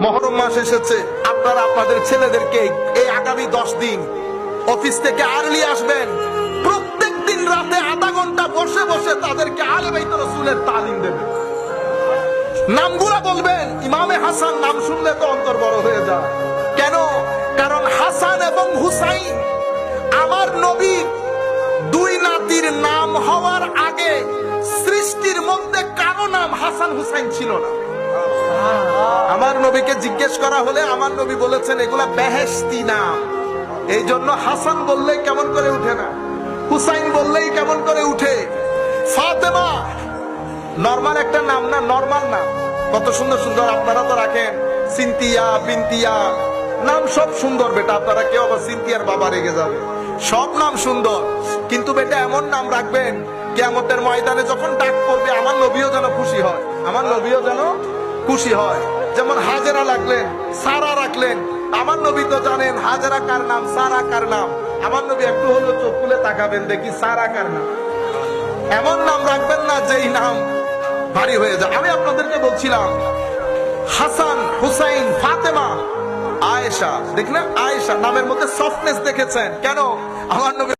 মহরম মাস এসেছে, আপনারা আপনাদের ছেলেদেরকে এই আগামী 10 দিন অফিস থেকে আর্লি আসবেন, প্রত্যেক দিন রাতে আধা ঘন্টা বসে বসে তাদেরকে আলে বাইত রাসূলের তালিম দেবেন। নামগুলা বলবেন। ইমামে হাসান নাম শুনলে তো অন্তর বড় হয়ে যায়। কেন? কারণ হাসান এবং হুসাইন আমার নবীর দুই নাতির নাম হওয়ার আগে সৃষ্টির মধ্যে কারো নাম হাসান হুসাইন ছিল না। আমার নবীকে জিজ্ঞেস করা হলে আমার নবী বলেছেন এগুলা বেহেশতি নাম। এই জন্য হাসান বললেই কেমন করে উঠে না, হুসাইন বললেই কেমন করে উঠে। ফাতেমা নরমাল একটা নাম না, নরমাল নাম। কত সুন্দর সুন্দর আপনারা তো রাখেন, সিনতিয়া, বিনতিয়া, নাম সব সুন্দর বেটা। আপনারা কেউ আবার সিনতিয়ার বাবা রেগে যাবে, সব নাম সুন্দর, কিন্তু বেটা এমন নাম রাখবেন কিয়ামতের ময়দানে যখন ডাক পড়বে আমার নবীও যেন খুশি হয়, আমার নবীও যেন খুশি হয়। যেমন হাজেরা রাখলেন, সারা রাখলেন, আমার নবী তো জানেন হাজেরা কার নাম, সারা কার নাম। আমার নবী একটু হলেও চোখ খুলে তাকাবেন, দেখি সারা কার নাম। এমন নাম রাখবেন না যেই নাম ভারী হয়ে যায়। আমি আপনাদেরকে বলছিলাম হাসান, হুসাইন, ফাতেমা, আয়েশা, দেখলেন আয়েশা নামের মধ্যে সফটনেস দেখেছেন। কেন? আমার নবী